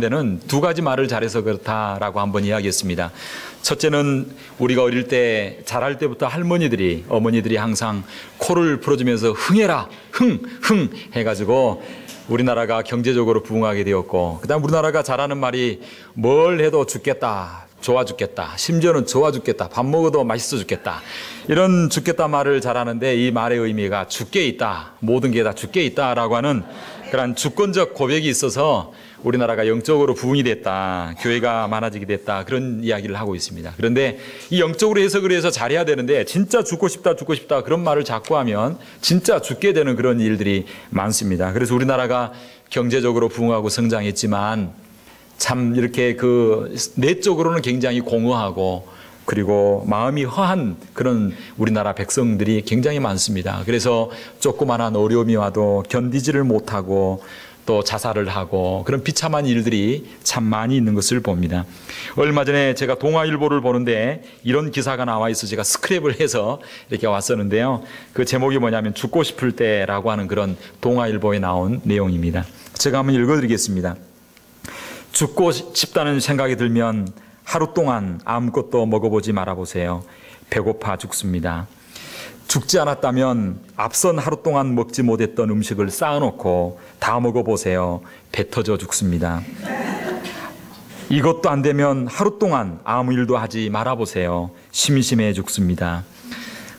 데는 두 가지 말을 잘해서 그렇다라고 한번 이야기했습니다. 첫째는 우리가 어릴 때 자랄 때부터 어머니들이 항상 코를 풀어주면서 흥해라 흥 해가지고 우리나라가 경제적으로 부흥하게 되었고, 그다음 우리나라가 잘하는 말이 뭘 해도 죽겠다, 좋아 죽겠다, 심지어는 좋아 죽겠다, 밥 먹어도 맛있어 죽겠다, 이런 죽겠다 말을 잘하는데, 이 말의 의미가 죽게 있다, 모든 게 다 죽게 있다라고 하는 그런 주권적 고백이 있어서 우리나라가 영적으로 부흥이 됐다, 교회가 많아지게 됐다, 그런 이야기를 하고 있습니다. 그런데 이 영적으로 해석을 해서 잘해야 되는데, 진짜 죽고 싶다 그런 말을 자꾸 하면 진짜 죽게 되는 그런 일들이 많습니다. 그래서 우리나라가 경제적으로 부흥하고 성장했지만 참 이렇게 내적으로는 굉장히 공허하고 그리고 마음이 허한 그런 우리나라 백성들이 굉장히 많습니다. 그래서 조그만한 어려움이 와도 견디지를 못하고 또 자살을 하고 그런 비참한 일들이 참 많이 있는 것을 봅니다. 얼마 전에 제가 동아일보를 보는데 이런 기사가 나와 있어 제가 스크랩을 해서 이렇게 왔었는데요. 그 제목이 뭐냐면 죽고 싶을 때라고 하는 그런 동아일보에 나온 내용입니다. 제가 한번 읽어드리겠습니다. 죽고 싶다는 생각이 들면 하루 동안 아무것도 먹어보지 말아보세요. 배고파 죽습니다. 죽지 않았다면 앞선 하루 동안 먹지 못했던 음식을 쌓아놓고 다 먹어보세요. 배 터져 죽습니다. 이것도 안 되면 하루 동안 아무 일도 하지 말아보세요. 심심해 죽습니다.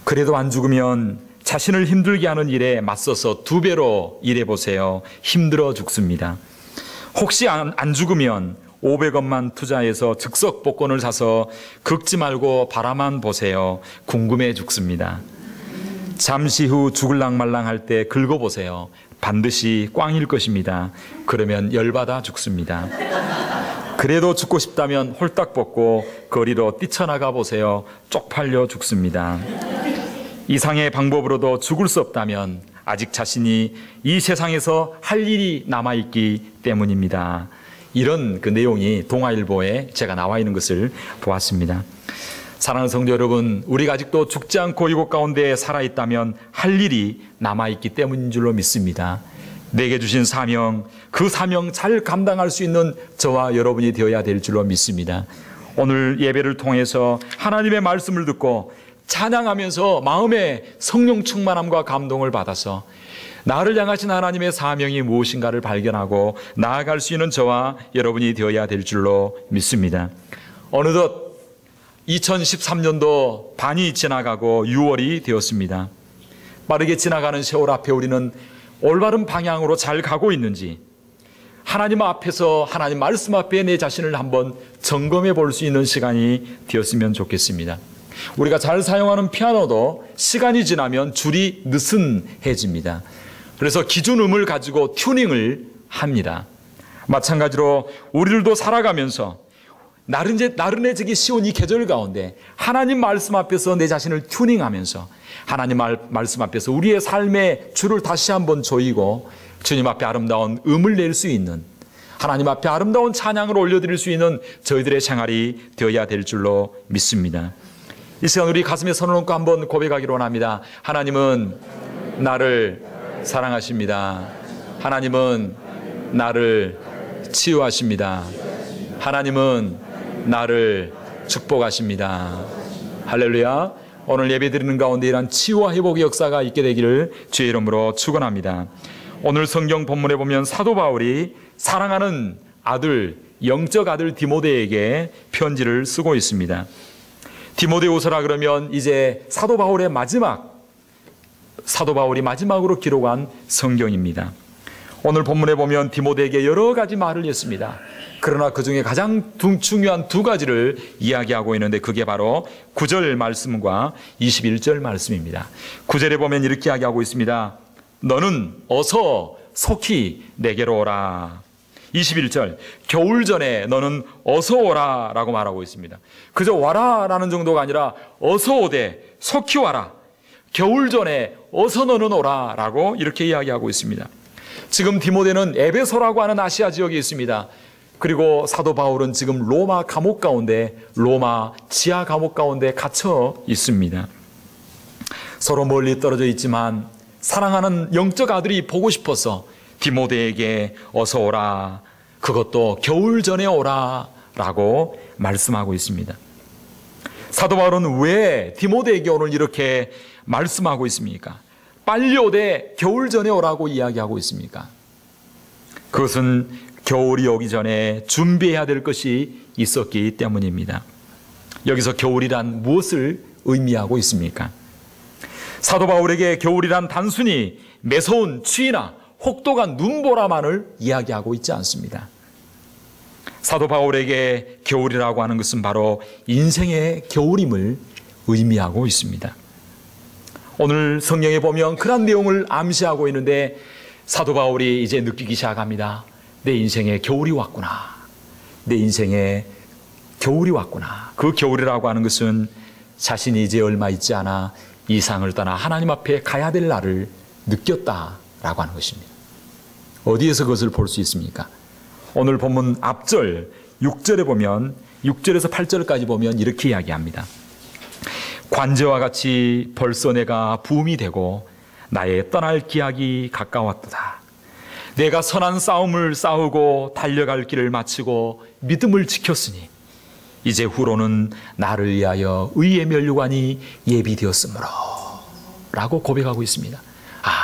그래도 안 죽으면 자신을 힘들게 하는 일에 맞서서 2배로 일해보세요. 힘들어 죽습니다. 혹시 안 죽으면 500원만 투자해서 즉석 복권을 사서 긁지 말고 바라만 보세요. 궁금해 죽습니다. 잠시 후 죽을랑말랑 할 때 긁어보세요. 반드시 꽝일 것입니다. 그러면 열받아 죽습니다. 그래도 죽고 싶다면 홀딱 벗고 거리로 뛰쳐나가 보세요. 쪽팔려 죽습니다. 이상의 방법으로도 죽을 수 없다면 아직 자신이 이 세상에서 할 일이 남아있기 때문입니다. 이런 그 내용이 동아일보에 제가 나와 있는 것을 보았습니다. 사랑하는 성도 여러분, 우리가 아직도 죽지 않고 이곳 가운데 살아있다면 할 일이 남아있기 때문인 줄로 믿습니다. 내게 주신 사명, 그 사명 잘 감당할 수 있는 저와 여러분이 되어야 될 줄로 믿습니다. 오늘 예배를 통해서 하나님의 말씀을 듣고 찬양하면서 마음의 성령 충만함과 감동을 받아서 나를 향하신 하나님의 사명이 무엇인가를 발견하고 나아갈 수 있는 저와 여러분이 되어야 될 줄로 믿습니다. 어느덧 2013년도 반이 지나가고 6월이 되었습니다. 빠르게 지나가는 세월 앞에 우리는 올바른 방향으로 잘 가고 있는지, 하나님 앞에서 하나님 말씀 앞에 내 자신을 한번 점검해 볼 수 있는 시간이 되었으면 좋겠습니다. 우리가 잘 사용하는 피아노도 시간이 지나면 줄이 느슨해집니다. 그래서 기준음을 가지고 튜닝을 합니다. 마찬가지로 우리들도 살아가면서 나른해지기 쉬운 이 계절 가운데 하나님 말씀 앞에서 내 자신을 튜닝하면서 하나님 말씀 앞에서 우리의 삶의 줄을 다시 한번 조이고 주님 앞에 아름다운 음을 낼 수 있는, 하나님 앞에 아름다운 찬양을 올려드릴 수 있는 저희들의 생활이 되어야 될 줄로 믿습니다. 이 시간 우리 가슴에 손을 얹고 한번 고백하기로 원합니다. 하나님은 나를 사랑하십니다. 하나님은 나를 치유하십니다. 하나님은 나를 축복하십니다. 할렐루야. 오늘 예배드리는 가운데 이러한 치유와 회복의 역사가 있게 되기를 주의 이름으로 축원합니다. 오늘 성경 본문에 보면 사도 바울이 사랑하는 아들, 영적 아들 디모데에게 편지를 쓰고 있습니다. 디모데후서라 그러면 이제 사도 바울이 마지막으로 기록한 성경입니다. 오늘 본문에 보면 디모데에게 여러 가지 말을 했습니다. 그러나 그 중에 가장 중요한 2가지를 이야기하고 있는데 그게 바로 9절 말씀과 21절 말씀입니다. 9절에 보면 이렇게 이야기하고 있습니다. 너는 어서 속히 내게로 오라. 21절, 겨울 전에 너는 어서 오라 라고 말하고 있습니다. 그저 와라 라는 정도가 아니라 어서 오되 속히 와라, 겨울 전에 어서 너는 오라 라고 이렇게 이야기하고 있습니다. 지금 디모데는 에베소라고 하는 아시아 지역에 있습니다. 그리고 사도 바울은 지금 로마 감옥 가운데, 로마 지하 감옥 가운데 갇혀 있습니다. 서로 멀리 떨어져 있지만 사랑하는 영적 아들이 보고 싶어서 디모데에게 어서 오라, 그것도 겨울 전에 오라 라고 말씀하고 있습니다. 사도 바울은 왜 디모데에게 오늘 이렇게 말씀하고 있습니까? 빨리 오되 겨울 전에 오라고 이야기하고 있습니까? 그것은 겨울이 오기 전에 준비해야 될 것이 있었기 때문입니다. 여기서 겨울이란 무엇을 의미하고 있습니까? 사도 바울에게 겨울이란 단순히 매서운 추위나 혹독한 눈보라만을 이야기하고 있지 않습니다. 사도 바울에게 겨울이라고 하는 것은 바로 인생의 겨울임을 의미하고 있습니다. 오늘 성경에 보면 그런 내용을 암시하고 있는데 사도 바울이 이제 느끼기 시작합니다. 내 인생에 겨울이 왔구나. 내 인생에 겨울이 왔구나. 그 겨울이라고 하는 것은 자신이 이제 얼마 있지 않아 이 세상을 떠나 하나님 앞에 가야 될 날을 느꼈다라고 하는 것입니다. 어디에서 그것을 볼 수 있습니까? 오늘 본문 앞절 6절에 보면 6절에서 8절까지 보면 이렇게 이야기합니다. 관제와 같이 벌써 내가 부음이 되고 나의 떠날 기약이 가까웠도다. 내가 선한 싸움을 싸우고 달려갈 길을 마치고 믿음을 지켰으니 이제 후로는 나를 위하여 의의 면류관이 예비되었으므로 라고 고백하고 있습니다.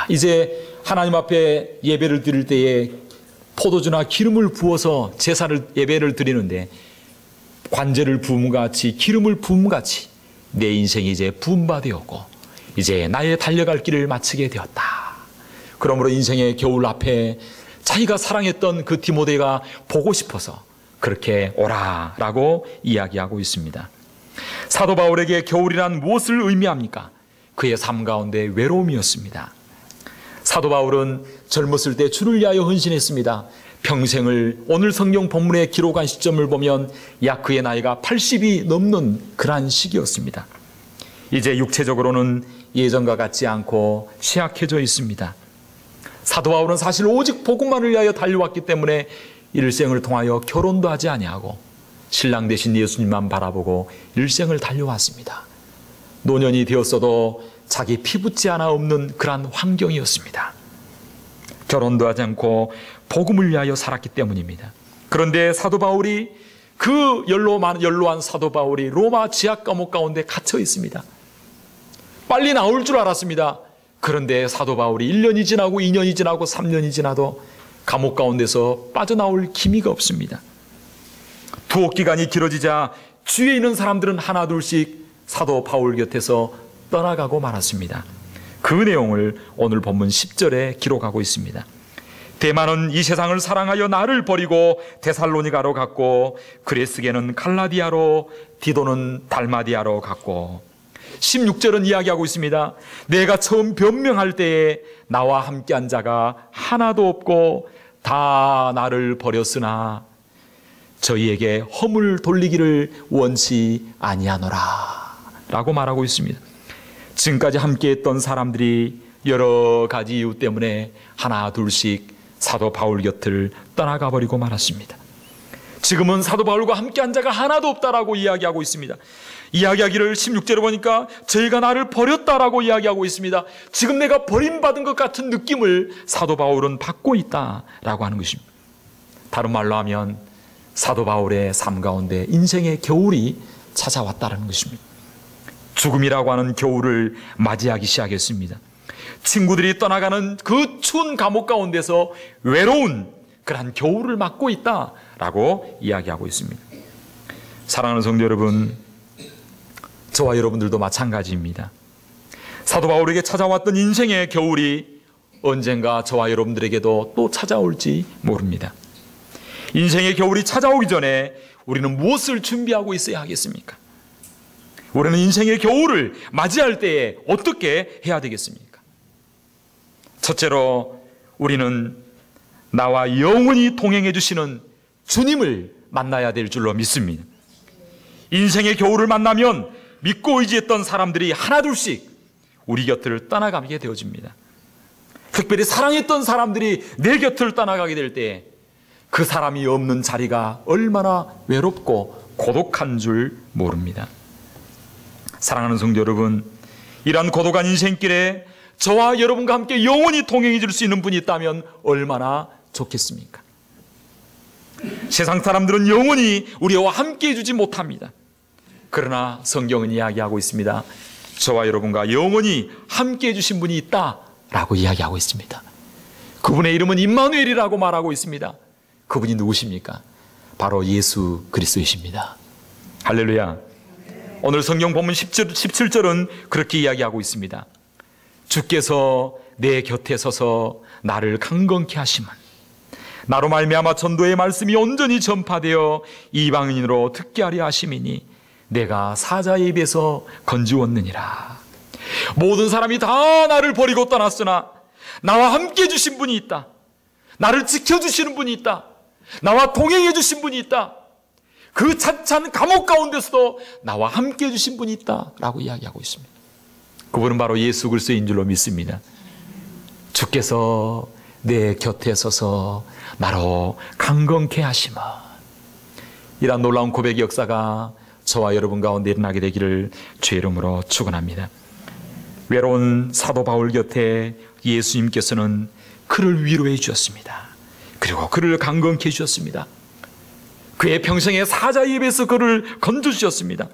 이제 하나님 앞에 예배를 드릴 때에 포도주나 기름을 부어서 제사를 예배를 드리는데 관제를 부음같이 기름을 부음같이 내 인생이 이제 부음바 되었고 이제 나의 달려갈 길을 마치게 되었다. 그러므로 인생의 겨울 앞에 자기가 사랑했던 그 디모데가 보고 싶어서 그렇게 오라라고 이야기하고 있습니다. 사도 바울에게 겨울이란 무엇을 의미합니까? 그의 삶 가운데 외로움이었습니다. 사도 바울은 젊었을 때 주를 위하여 헌신했습니다. 평생을 오늘 성경 본문에 기록한 시점을 보면 약 그의 나이가 80이 넘는 그러한 시기였습니다. 이제 육체적으로는 예전과 같지 않고 취약해져 있습니다. 사도 바울은 사실 오직 복음만을 위하여 달려왔기 때문에 일생을 통하여 결혼도 하지 아니하고 신랑 되신 예수님만 바라보고 일생을 달려왔습니다. 노년이 되었어도 자기 피붙지 하나 없는 그러한 환경이었습니다. 결혼도 하지 않고 복음을 위하여 살았기 때문입니다. 그런데 사도 바울이 그 연로한 사도 바울이 로마 지하 감옥 가운데 갇혀 있습니다. 빨리 나올 줄 알았습니다. 그런데 사도 바울이 1년이 지나고 2년이 지나고 3년이 지나도 감옥 가운데서 빠져나올 기미가 없습니다. 투옥 기간이 길어지자 주위에 있는 사람들은 하나 둘씩 사도 바울 곁에서 떠나가고 말았습니다. 그 내용을 오늘 본문 10절에 기록하고 있습니다. 데마는 이 세상을 사랑하여 나를 버리고 데살로니가로 갔고 그레스게는 갈라디아로 디도는 달마디아로 갔고 16절은 이야기하고 있습니다. 내가 처음 변명할 때에 나와 함께한 자가 하나도 없고 다 나를 버렸으나 저희에게 허물 돌리기를 원치 아니하노라 라고 말하고 있습니다. 지금까지 함께했던 사람들이 여러 가지 이유 때문에 하나 둘씩 사도 바울 곁을 떠나가 버리고 말았습니다. 지금은 사도 바울과 함께한 자가 하나도 없다라고 이야기하고 있습니다. 이야기하기를 16절에 보니까 저희가 나를 버렸다라고 이야기하고 있습니다. 지금 내가 버림받은 것 같은 느낌을 사도 바울은 받고 있다라고 하는 것입니다. 다른 말로 하면 사도 바울의 삶 가운데 인생의 겨울이 찾아왔다는 것입니다. 죽음이라고 하는 겨울을 맞이하기 시작했습니다. 친구들이 떠나가는 그 추운 감옥 가운데서 외로운 그러한 겨울을 맞고 있다라고 이야기하고 있습니다. 사랑하는 성도 여러분, 저와 여러분들도 마찬가지입니다. 사도 바울에게 찾아왔던 인생의 겨울이 언젠가 저와 여러분들에게도 또 찾아올지 모릅니다. 인생의 겨울이 찾아오기 전에 우리는 무엇을 준비하고 있어야 하겠습니까? 우리는 인생의 겨울을 맞이할 때에 어떻게 해야 되겠습니까? 첫째로 우리는 나와 영원히 동행해 주시는 주님을 만나야 될 줄로 믿습니다. 인생의 겨울을 만나면 믿고 의지했던 사람들이 하나둘씩 우리 곁을 떠나가게 되어집니다. 특별히 사랑했던 사람들이 내 곁을 떠나가게 될 때 그 사람이 없는 자리가 얼마나 외롭고 고독한 줄 모릅니다. 사랑하는 성도 여러분, 이러한 고독한 인생길에 저와 여러분과 함께 영원히 동행해 줄 수 있는 분이 있다면 얼마나 좋겠습니까? 세상 사람들은 영원히 우리와 함께 해주지 못합니다. 그러나 성경은 이야기하고 있습니다. 저와 여러분과 영원히 함께 해주신 분이 있다라고 이야기하고 있습니다. 그분의 이름은 임마누엘이라고 말하고 있습니다. 그분이 누구십니까? 바로 예수 그리스도이십니다. 할렐루야. 오늘 성경 본문 17절은 그렇게 이야기하고 있습니다. 주께서 내 곁에 서서 나를 강건케 하심은 나로 말미암아 전도의 말씀이 온전히 전파되어 이방인으로 듣게 하려 하심이니 내가 사자의 입에서 건지웠느니라. 모든 사람이 다 나를 버리고 떠났으나 나와 함께 해주신 분이 있다. 나를 지켜주시는 분이 있다. 나와 동행해 주신 분이 있다. 그 찬찬 감옥 가운데서도 나와 함께 해주신 분이 있다라고 이야기하고 있습니다. 그분은 바로 예수 그리스도인 줄로 믿습니다. 주께서 내 곁에 서서 나로 강건케 하시마. 이러한 놀라운 고백의 역사가 저와 여러분 가운데 일어나게 되기를 주의 이름으로 축원합니다. 외로운 사도 바울 곁에 예수님께서는 그를 위로해 주셨습니다. 그리고 그를 강건케 해주셨습니다. 그의 평생의 사자의 입에서 그를 건져주셨습니다.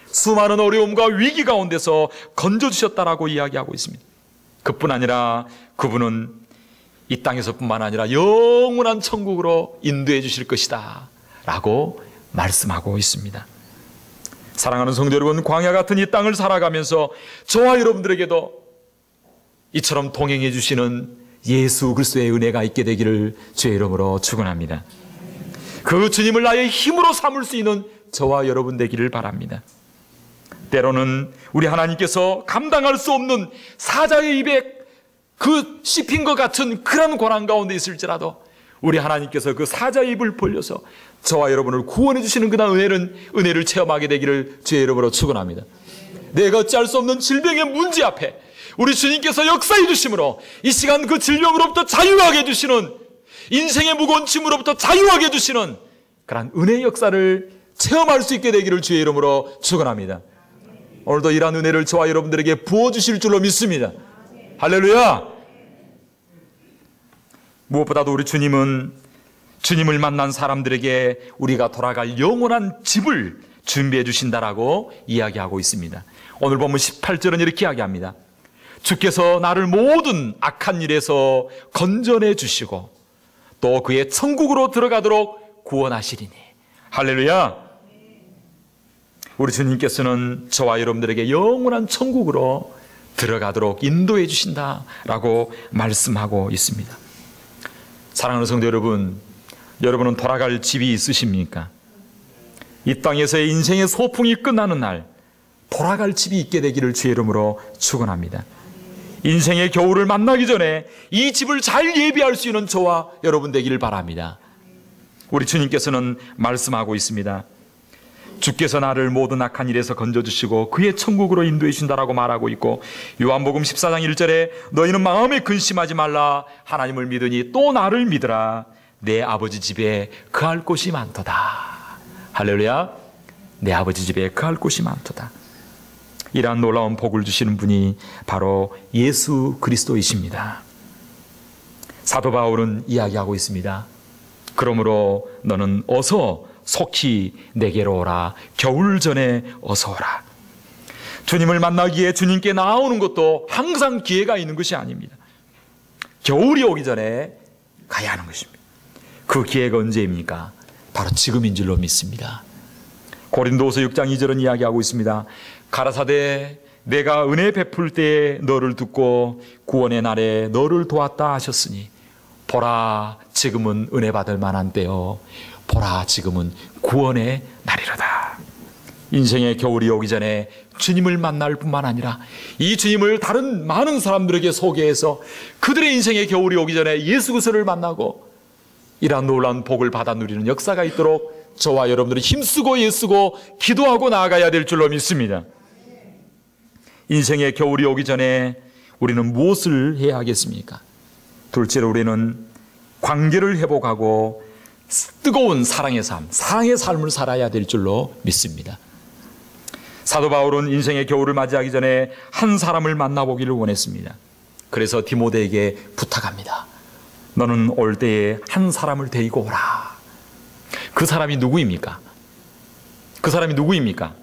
수많은 어려움과 위기 가운데서 건져주셨다라고 이야기하고 있습니다. 그뿐 아니라 그분은 이 땅에서뿐만 아니라 영원한 천국으로 인도해 주실 것이다 라고 말씀하고 있습니다. 사랑하는 성도 여러분, 광야 같은 이 땅을 살아가면서 저와 여러분들에게도 이처럼 동행해 주시는 예수 그리스도의 은혜가 있게 되기를 주의 이름으로 축원합니다. 그 주님을 나의 힘으로 삼을 수 있는 저와 여러분 되기를 바랍니다. 때로는 우리 하나님께서 감당할 수 없는 사자의 입에 그 씹힌 것 같은 그런 고난 가운데 있을지라도 우리 하나님께서 그 사자의 입을 벌려서 저와 여러분을 구원해 주시는 그날 은혜를 체험하게 되기를 주의 이름으로 축원합니다. 내가 어찌할 수 없는 질병의 문제 앞에 우리 주님께서 역사해 주심으로 이 시간 그 질병으로부터 자유하게 해주시는, 인생의 무거운 짐으로부터 자유하게 해주시는 그런 은혜의 역사를 체험할 수 있게 되기를 주의 이름으로 축원합니다. 오늘도 이러한 은혜를 저와 여러분들에게 부어주실 줄로 믿습니다. 할렐루야. 무엇보다도 우리 주님은 주님을 만난 사람들에게 우리가 돌아갈 영원한 집을 준비해 주신다라고 이야기하고 있습니다. 오늘 보면 18절은 이렇게 이야기합니다. 주께서 나를 모든 악한 일에서 건져내 주시고 또 그의 천국으로 들어가도록 구원하시리니. 할렐루야. 우리 주님께서는 저와 여러분들에게 영원한 천국으로 들어가도록 인도해 주신다라고 말씀하고 있습니다. 사랑하는 성도 여러분, 여러분은 돌아갈 집이 있으십니까? 이 땅에서의 인생의 소풍이 끝나는 날 돌아갈 집이 있게 되기를 주의 이름으로 축원합니다. 인생의 겨울을 만나기 전에 이 집을 잘 예비할 수 있는 저와 여러분 되기를 바랍니다. 우리 주님께서는 말씀하고 있습니다. 주께서 나를 모든 악한 일에서 건져주시고 그의 천국으로 인도해 주신다라고 말하고 있고, 요한복음 14장 1절에 너희는 마음에 근심하지 말라. 하나님을 믿으니 또 나를 믿으라. 내 아버지 집에 거할 곳이 많도다. 할렐루야. 내 아버지 집에 거할 곳이 많도다. 이러한 놀라운 복을 주시는 분이 바로 예수 그리스도이십니다. 사도 바울은 이야기하고 있습니다. 그러므로 너는 어서 속히 내게로 오라. 겨울 전에 어서 오라. 주님을 만나기에 주님께 나아오는 것도 항상 기회가 있는 것이 아닙니다. 겨울이 오기 전에 가야 하는 것입니다. 그 기회가 언제입니까? 바로 지금인 줄로 믿습니다. 고린도후서 6장 2절은 이야기하고 있습니다. 가라사대 내가 은혜 베풀 때에 너를 듣고 구원의 날에 너를 도왔다 하셨으니 보라 지금은 은혜 받을 만한 때요, 보라 지금은 구원의 날이로다. 인생의 겨울이 오기 전에 주님을 만날 뿐만 아니라 이 주님을 다른 많은 사람들에게 소개해서 그들의 인생의 겨울이 오기 전에 예수 그리스도를 만나고 이러한 놀라운 복을 받아 누리는 역사가 있도록 저와 여러분들이 힘쓰고 애쓰고 기도하고 나아가야 될 줄로 믿습니다. 인생의 겨울이 오기 전에 우리는 무엇을 해야 하겠습니까? 둘째로 우리는 관계를 회복하고 뜨거운 사랑의 삶, 사랑의 삶을 살아야 될 줄로 믿습니다. 사도 바울은 인생의 겨울을 맞이하기 전에 한 사람을 만나보기를 원했습니다. 그래서 디모데에게 부탁합니다. 너는 올 때에 한 사람을 데리고 오라. 그 사람이 누구입니까? 그 사람이 누구입니까?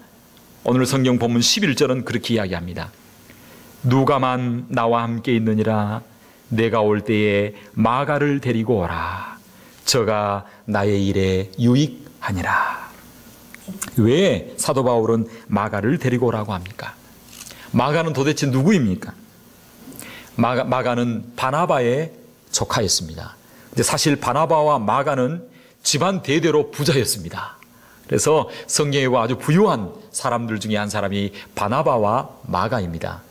오늘 성경 본문 11절은 그렇게 이야기합니다. 누가만 나와 함께 있느니라. 내가 올 때에 마가를 데리고 오라. 저가 나의 일에 유익하니라. 왜 사도 바울은 마가를 데리고 오라고 합니까? 마가는 도대체 누구입니까? 마가는 바나바의 조카였습니다. 근데 사실 바나바와 마가는 집안 대대로 부자였습니다. 그래서 성경에 아주 부유한 사람들 중에 한 사람이 바나바와 마가입니다.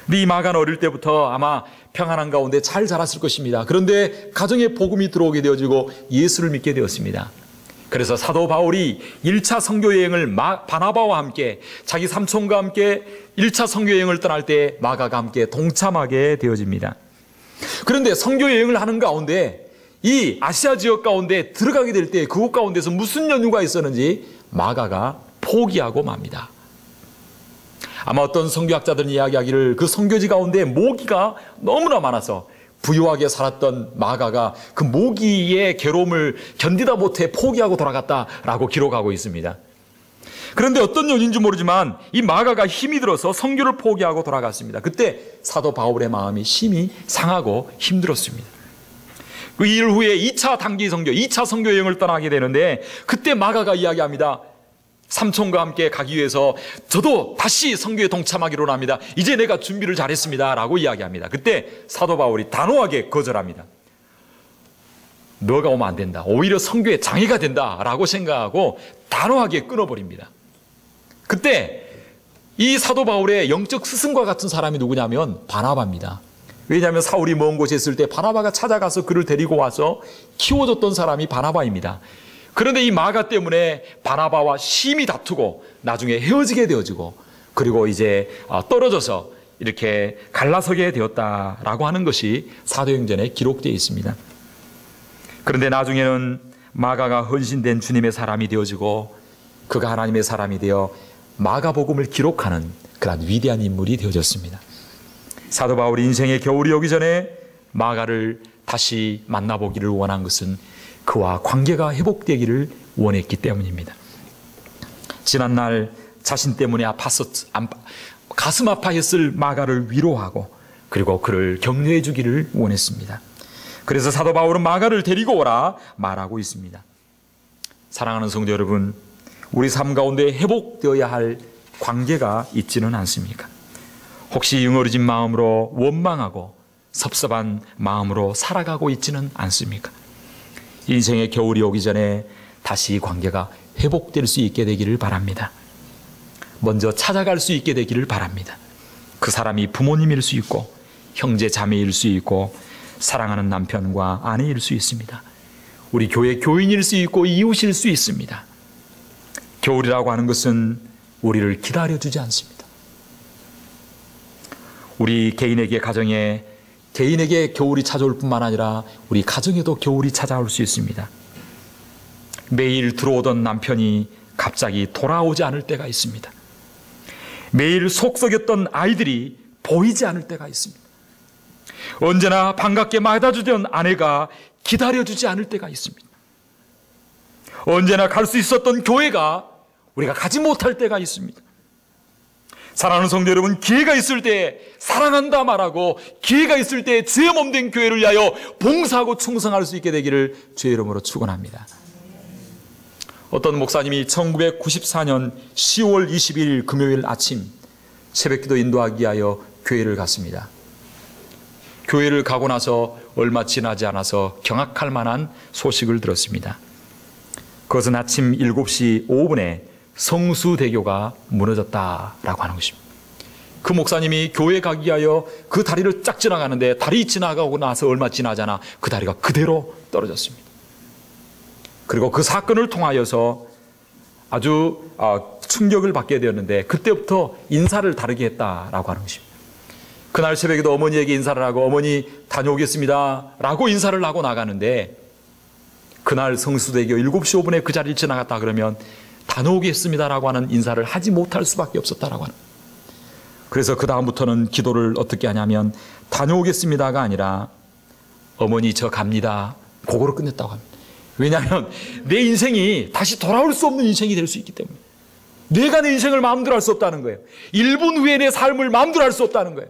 근데 이 마가는 어릴 때부터 아마 평안한 가운데 잘 자랐을 것입니다. 그런데 가정에 복음이 들어오게 되어지고 예수를 믿게 되었습니다. 그래서 사도 바울이 1차 선교 여행을 바나바와 함께 자기 삼촌과 함께 1차 선교 여행을 떠날 때 마가가 함께 동참하게 되어집니다. 그런데 선교 여행을 하는 가운데 이 아시아 지역 가운데 들어가게 될 때 그곳 가운데서 무슨 연유가 있었는지 마가가 포기하고 맙니다. 아마 어떤 선교학자들은 이야기하기를 그 선교지 가운데 모기가 너무나 많아서 부유하게 살았던 마가가 그 모기의 괴로움을 견디다 못해 포기하고 돌아갔다라고 기록하고 있습니다. 그런데 어떤 연인지 모르지만 이 마가가 힘이 들어서 선교를 포기하고 돌아갔습니다. 그때 사도 바울의 마음이 심히 상하고 힘들었습니다. 그 일 후에 2차 단기 선교, 2차 선교 여행을 떠나게 되는데 그때 마가가 이야기합니다. 삼촌과 함께 가기 위해서 저도 다시 선교에 동참하기로 합니다. 이제 내가 준비를 잘했습니다 라고 이야기합니다. 그때 사도 바울이 단호하게 거절합니다. 너가 오면 안 된다. 오히려 선교에 장애가 된다 라고 생각하고 단호하게 끊어버립니다. 그때 이 사도 바울의 영적 스승과 같은 사람이 누구냐면 바나바입니다. 왜냐하면 사울이 먼 곳에 있을 때 바나바가 찾아가서 그를 데리고 와서 키워줬던 사람이 바나바입니다. 그런데 이 마가 때문에 바나바와 심히 다투고 나중에 헤어지게 되어지고 그리고 이제 떨어져서 이렇게 갈라서게 되었다라고 하는 것이 사도행전에 기록되어 있습니다. 그런데 나중에는 마가가 헌신된 주님의 사람이 되어지고 그가 하나님의 사람이 되어 마가복음을 기록하는 그런 위대한 인물이 되어졌습니다. 사도 바울이 인생의 겨울이 오기 전에 마가를 다시 만나보기를 원한 것은 그와 관계가 회복되기를 원했기 때문입니다. 지난날 자신 때문에 가슴 아파했을 마가를 위로하고 그리고 그를 격려해 주기를 원했습니다. 그래서 사도 바울은 마가를 데리고 오라 말하고 있습니다. 사랑하는 성도 여러분, 우리 삶 가운데 회복되어야 할 관계가 있지는 않습니까? 혹시 응어리진 마음으로 원망하고 섭섭한 마음으로 살아가고 있지는 않습니까? 인생의 겨울이 오기 전에 다시 관계가 회복될 수 있게 되기를 바랍니다. 먼저 찾아갈 수 있게 되기를 바랍니다. 그 사람이 부모님일 수 있고 형제 자매일 수 있고 사랑하는 남편과 아내일 수 있습니다. 우리 교회 교인일 수 있고 이웃일 수 있습니다. 겨울이라고 하는 것은 우리를 기다려주지 않습니다. 우리 개인에게 가정에 개인에게 겨울이 찾아올 뿐만 아니라 우리 가정에도 겨울이 찾아올 수 있습니다. 매일 들어오던 남편이 갑자기 돌아오지 않을 때가 있습니다. 매일 속썩였던 아이들이 보이지 않을 때가 있습니다. 언제나 반갑게 맞아주던 아내가 기다려주지 않을 때가 있습니다. 언제나 갈 수 있었던 교회가 우리가 가지 못할 때가 있습니다. 사랑하는 성도 여러분, 기회가 있을 때 사랑한다 말하고 기회가 있을 때 죄 몸된 교회를 위하여 봉사하고 충성할 수 있게 되기를 주의 이름으로 축원합니다. 어떤 목사님이 1994년 10월 20일 금요일 아침 새벽기도 인도하기 위하여 교회를 갔습니다. 교회를 가고 나서 얼마 지나지 않아서 경악할 만한 소식을 들었습니다. 그것은 아침 7시 5분에 성수대교가 무너졌다라고 하는 것입니다. 그 목사님이 교회 가기 위하여 그 다리를 쫙 지나가는데 다리 지나가고 나서 얼마 지나지 않아 그 다리가 그대로 떨어졌습니다. 그리고 그 사건을 통하여서 아주 충격을 받게 되었는데 그때부터 인사를 다르게 했다라고 하는 것입니다. 그날 새벽에도 어머니에게 인사를 하고 어머니 다녀오겠습니다 라고 인사를 하고 나가는데 그날 성수대교 7시 5분에 그 자리를 지나갔다 그러면 다녀오겠습니다라고 하는 인사를 하지 못할 수밖에 없었다라고 하는. 그래서 그 다음부터는 기도를 어떻게 하냐면 다녀오겠습니다가 아니라 어머니 저 갑니다 그거로 끝냈다고 합니다. 왜냐하면 내 인생이 다시 돌아올 수 없는 인생이 될 수 있기 때문에. 내가 내 인생을 마음대로 할 수 없다는 거예요. 1분 후에 내 삶을 마음대로 할 수 없다는 거예요.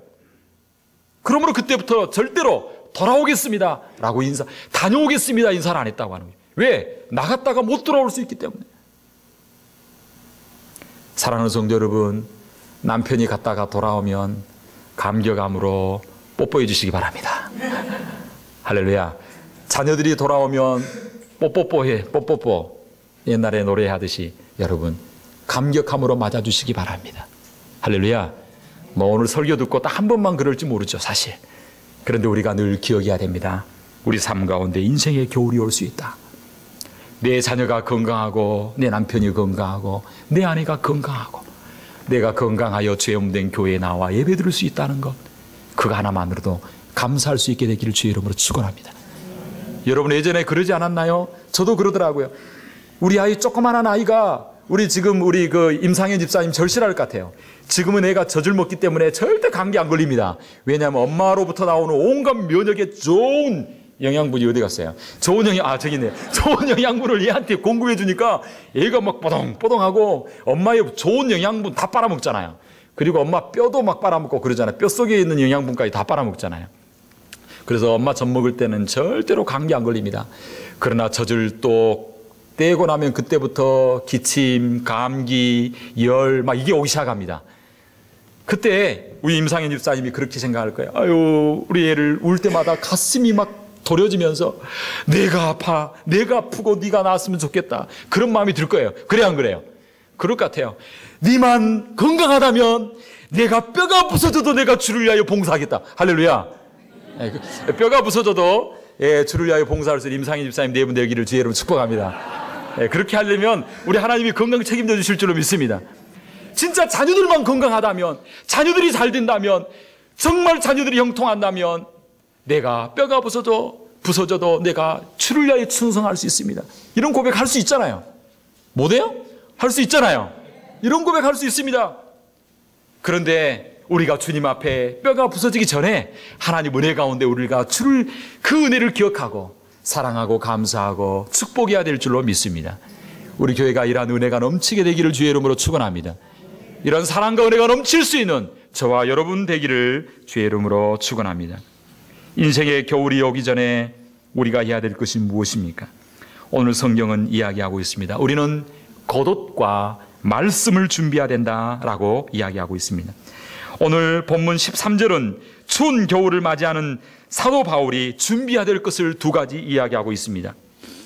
그러므로 그때부터 절대로 돌아오겠습니다 라고 다녀오겠습니다 인사를 안 했다고 하는 거예요. 왜? 나갔다가 못 돌아올 수 있기 때문에. 사랑하는 성도 여러분, 남편이 갔다가 돌아오면 감격함으로 뽀뽀해 주시기 바랍니다. 할렐루야. 자녀들이 돌아오면 뽀뽀뽀해, 뽀뽀뽀. 옛날에 노래하듯이 여러분 감격함으로 맞아주시기 바랍니다. 할렐루야. 뭐 오늘 설교 듣고 딱 한 번만 그럴지 모르죠, 사실. 그런데 우리가 늘 기억해야 됩니다. 우리 삶 가운데 인생의 겨울이 올 수 있다. 내 자녀가 건강하고, 내 남편이 건강하고, 내 아내가 건강하고, 내가 건강하여 죄 없는 교회에 나와 예배 드릴 수 있다는 것, 그거 하나만으로도 감사할 수 있게 되기를 주의 이름으로 축원합니다. 여러분 예전에 그러지 않았나요? 저도 그러더라고요. 우리 아이, 조그마한 아이가 우리 그 임상현 집사님 절실할 것 같아요. 지금은 애가 젖을 먹기 때문에 절대 감기 안 걸립니다. 왜냐하면 엄마로부터 나오는 온갖 면역에 좋은 영양분이 어디 갔어요? 좋은 영양분을 얘한테 공급해 주니까 얘가 막 뽀동뽀동하고 엄마의 좋은 영양분 다 빨아먹잖아요. 그리고 엄마 뼈도 막 빨아먹고 그러잖아요. 뼛속에 있는 영양분까지 다 빨아먹잖아요. 그래서 엄마 젖 먹을 때는 절대로 감기 안 걸립니다. 그러나 젖을 또 떼고 나면 그때부터 기침, 감기, 열 막 이게 오기 시작합니다. 그때 우리 임상현 집사님이 그렇게 생각할 거예요. 아유, 우리 애를 울 때마다 가슴이 막 도려지면서 내가 아파, 내가 아프고 네가 나았으면 좋겠다, 그런 마음이 들 거예요. 그래 안 그래요? 그럴 것 같아요. 네만 건강하다면 내가 뼈가 부서져도 내가 주를 위하여 봉사하겠다. 할렐루야. 뼈가 부서져도 주를 위하여 봉사할 수 있는 임상현 집사님 네 분 되기를 주의 이름으로 축복합니다. 그렇게 하려면 우리 하나님이 건강 책임져 주실 줄로 믿습니다. 진짜 자녀들만 건강하다면, 자녀들이 잘 된다면, 정말 자녀들이 형통한다면 내가 뼈가 부서져도 내가 주를 위하여 충성할 수 있습니다. 이런 고백할 수 있잖아요. 못해요? 할 수 있잖아요. 이런 고백할 수 있습니다. 그런데 우리가 주님 앞에 뼈가 부서지기 전에 하나님 은혜 가운데 우리가 그 은혜를 기억하고 사랑하고 감사하고 축복해야 될 줄로 믿습니다. 우리 교회가 이러한 은혜가 넘치게 되기를 주의 이름으로 축원합니다. 이런 사랑과 은혜가 넘칠 수 있는 저와 여러분 되기를 주의 이름으로 축원합니다. 인생의 겨울이 오기 전에 우리가 해야 될 것이 무엇입니까? 오늘 성경은 이야기하고 있습니다. 우리는 겉옷과 말씀을 준비해야 된다라고 이야기하고 있습니다. 오늘 본문 13절은 추운 겨울을 맞이하는 사도 바울이 준비해야 될 것을 두 가지 이야기하고 있습니다.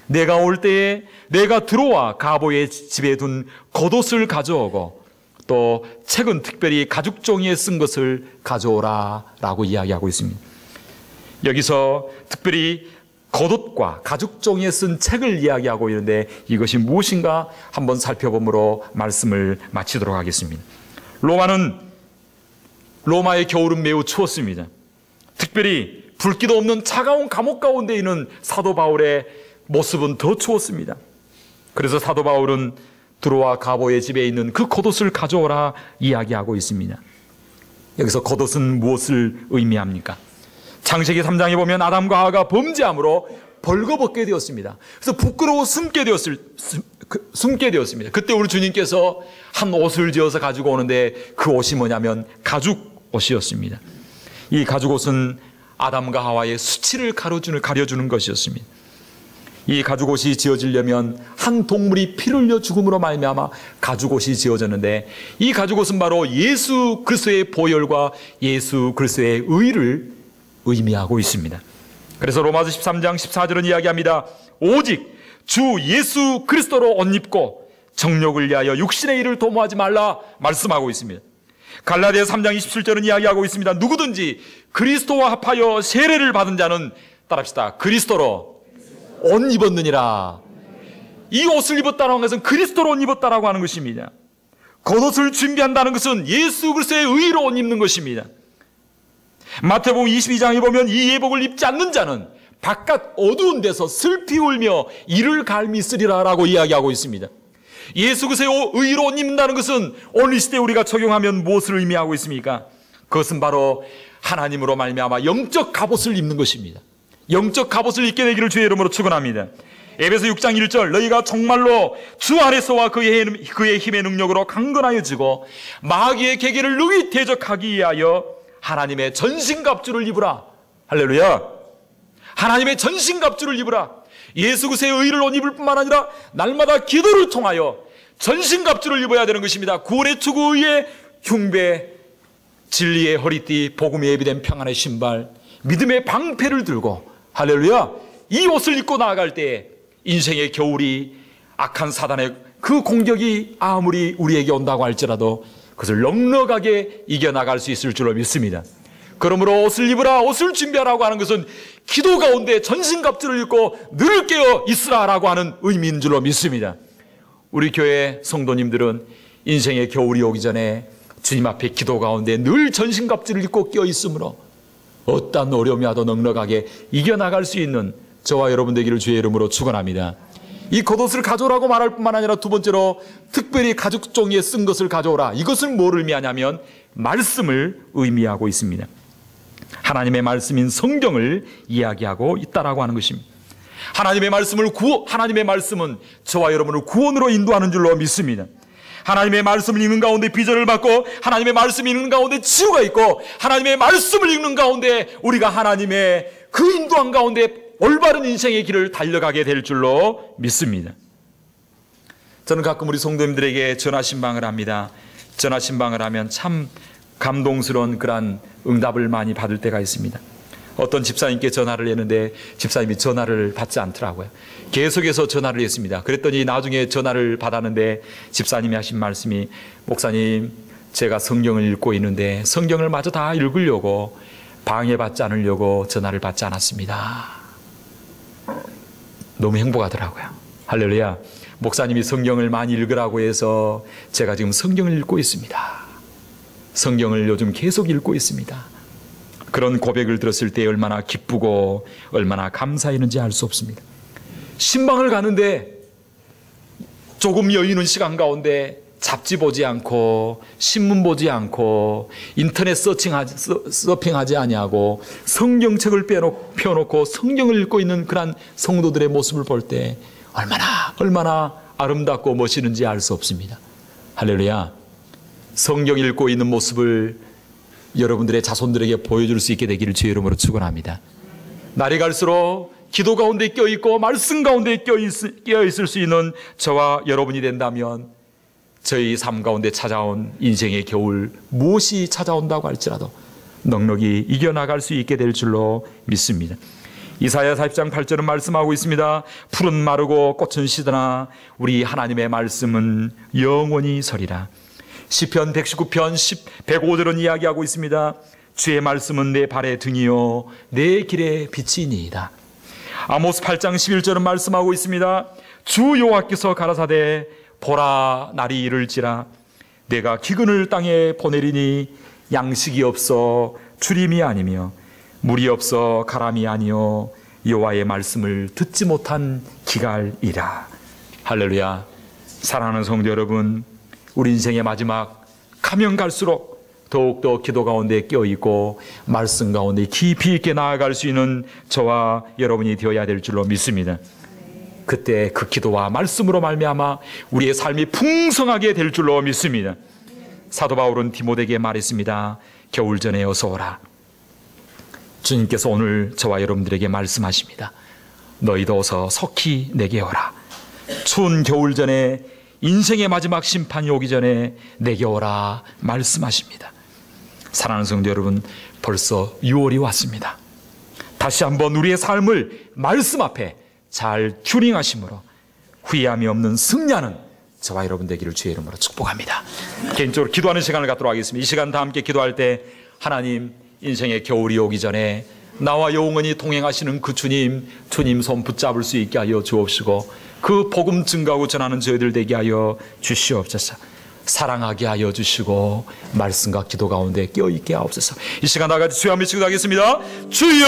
내가 올 때에 내가 들어와 가보의 집에 둔 겉옷을 가져오고, 또 책은 특별히 가죽 종이에 쓴 것을 가져오라 라고 이야기하고 있습니다. 여기서 특별히 겉옷과 가죽 종이에 쓴 책을 이야기하고 있는데 이것이 무엇인가 한번 살펴보므로 말씀을 마치도록 하겠습니다. 로마의 겨울은 매우 추웠습니다. 특별히 불기도 없는 차가운 감옥 가운데 있는 사도 바울의 모습은 더 추웠습니다. 그래서 사도 바울은 들어와 가보의 집에 있는 그 겉옷을 가져오라 이야기하고 있습니다. 여기서 겉옷은 무엇을 의미합니까? 창세기 3장에 보면 아담과 하와가 범죄함으로 벌거벗게 되었습니다. 그래서 부끄러워 숨게 되었습니다. 그때 우리 주님께서 한 옷을 지어서 가지고 오는데 그 옷이 뭐냐면 가죽 옷이었습니다. 이 가죽 옷은 아담과 하와의 수치를 가려주는 것이었습니다. 이 가죽 옷이 지어지려면 한 동물이 피를 흘려 죽음으로 말미암아 가죽 옷이 지어졌는데, 이 가죽 옷은 바로 예수 그리스도의 보혈과 예수 그리스도의 의를 의미하고 있습니다. 그래서 로마서 13장 14절은 이야기합니다. 오직 주 예수 그리스도로 옷 입고 정욕을 위하여 육신의 일을 도모하지 말라 말씀하고 있습니다. 갈라디아 3장 27절은 이야기하고 있습니다. 누구든지 그리스도와 합하여 세례를 받은 자는, 따라합시다, 그리스도로 옷 입었느니라. 이 옷을 입었다는 것은 그리스도로 옷 입었다라고 하는 것입니다. 겉옷을 준비한다는 것은 예수 그리스도의 의로 옷 입는 것입니다. 마태복음 22장에 보면 이 예복을 입지 않는 자는 바깥 어두운 데서 슬피 울며 이를 갈미 쓰리라 라고 이야기하고 있습니다. 예수 그리스도의 의로 옷 입는다는 것은 오늘 이 시대에 우리가 적용하면 무엇을 의미하고 있습니까? 그것은 바로 하나님으로 말미암아 영적 갑옷을 입는 것입니다. 영적 갑옷을 입게 되기를 주의 이름으로 축원합니다. 에베소 6장 1절 너희가 정말로 주 안에서와 그의 힘의 능력으로 강건하여지고 마귀의 계계를 능히 대적하기 위하여 하나님의 전신갑주를 입으라. 할렐루야. 하나님의 전신갑주를 입으라. 예수 그리스도의 의를 옷 입을 뿐만 아니라 날마다 기도를 통하여 전신갑주를 입어야 되는 것입니다. 구원의 투구 의의 흉배, 진리의 허리띠, 복음에 예비된 평안의 신발, 믿음의 방패를 들고 할렐루야, 이 옷을 입고 나아갈 때 인생의 겨울이 악한 사단의 그 공격이 아무리 우리에게 온다고 할지라도 그것을 넉넉하게 이겨나갈 수 있을 줄로 믿습니다. 그러므로 옷을 입으라, 옷을 준비하라고 하는 것은 기도 가운데 전신갑주를 입고 늘 깨어 있으라라고 하는 의미인 줄로 믿습니다. 우리 교회 성도님들은 인생의 겨울이 오기 전에 주님 앞에 기도 가운데 늘 전신갑주를 입고 깨어 있으므로 어떠한 어려움이 와도 넉넉하게 이겨나갈 수 있는 저와 여러분 되기를 주의 이름으로 축원합니다. 이 겉옷을 가져오라고 말할 뿐만 아니라 두 번째로 특별히 가죽 종이에 쓴 것을 가져오라. 이것은 뭐를 의미하냐면 말씀을 의미하고 있습니다. 하나님의 말씀인 성경을 이야기하고 있다라고 하는 것입니다. 하나님의 말씀은 저와 여러분을 구원으로 인도하는 줄로 믿습니다. 하나님의 말씀을 읽는 가운데 비전을 받고 하나님의 말씀을 읽는 가운데 치유가 있고 하나님의 말씀을 읽는 가운데 우리가 하나님의 그 인도한 가운데 올바른 인생의 길을 달려가게 될 줄로 믿습니다. 저는 가끔 우리 성도님들에게 전화신방을 합니다. 전화신방을 하면 참 감동스러운 그런 응답을 많이 받을 때가 있습니다. 어떤 집사님께 전화를 했는데 집사님이 전화를 받지 않더라고요. 계속해서 전화를 했습니다. 그랬더니 나중에 전화를 받았는데 집사님이 하신 말씀이, 목사님, 제가 성경을 읽고 있는데 성경을 마저 다 읽으려고 방해받지 않으려고 전화를 받지 않았습니다. 너무 행복하더라고요. 할렐루야. 목사님이 성경을 많이 읽으라고 해서 제가 지금 성경을 읽고 있습니다. 성경을 요즘 계속 읽고 있습니다. 그런 고백을 들었을 때 얼마나 기쁘고 얼마나 감사했는지 알 수 없습니다. 신방을 가는데 조금 여유 있는 시간 가운데 잡지 보지 않고 신문 보지 않고 인터넷 서핑하지 아니하고 성경책을 펴놓고 성경을 읽고 있는 그런 성도들의 모습을 볼 때 얼마나 아름답고 멋있는지 알 수 없습니다. 할렐루야. 성경 읽고 있는 모습을 여러분들의 자손들에게 보여줄 수 있게 되기를 주의 이름으로 축원합니다. 날이 갈수록 기도 가운데 껴있고 말씀 가운데 껴있을 수 있는 저와 여러분이 된다면 저희 삶 가운데 찾아온 인생의 겨울, 무엇이 찾아온다고 할지라도 넉넉히 이겨나갈 수 있게 될 줄로 믿습니다. 이사야 40장 8절은 말씀하고 있습니다. 풀은 마르고 꽃은 시드나 우리 하나님의 말씀은 영원히 서리라. 시편 119편 105절은 이야기하고 있습니다. 주의 말씀은 내 발의 등이요 내 길의 빛이니이다. 아모스 8장 11절은 말씀하고 있습니다. 주 여호와께서 가라사대 보라 날이 이를지라 내가 기근을 땅에 보내리니 양식이 없어 주림이 아니며 물이 없어 가람이 아니요 여호와의 말씀을 듣지 못한 기갈이라. 할렐루야. 사랑하는 성도 여러분, 우리 인생의 마지막 가면 갈수록 더욱더 기도 가운데 껴있고 말씀 가운데 깊이 있게 나아갈 수 있는 저와 여러분이 되어야 될 줄로 믿습니다. 그때 그 기도와 말씀으로 말미암아 우리의 삶이 풍성하게 될 줄로 믿습니다. 사도 바울은 디모데에게 말했습니다. 겨울 전에 어서 오라. 주님께서 오늘 저와 여러분들에게 말씀하십니다. 너희도 어서 속히 내게 오라. 추운 겨울 전에 인생의 마지막 심판이 오기 전에 내게 오라 말씀하십니다. 사랑하는 성도 여러분, 벌써 6월이 왔습니다. 다시 한번 우리의 삶을 말씀 앞에 잘 튜닝하심으로 후회함이 없는 승리하는 저와 여러분 되기를 주의 이름으로 축복합니다. 개인적으로 기도하는 시간을 갖도록 하겠습니다. 이 시간 다 함께 기도할 때 하나님, 인생의 겨울이 오기 전에 나와 영원히 동행하시는 그 주님 손 붙잡을 수 있게 하여 주옵시고 그 복음 증가하고 전하는 저희들 되게 하여 주시옵소서. 사랑하게 하여 주시고 말씀과 기도 가운데 껴있게 하옵소서. 이 시간 다 같이 주여 한번 외치고 가겠습니다. 주여.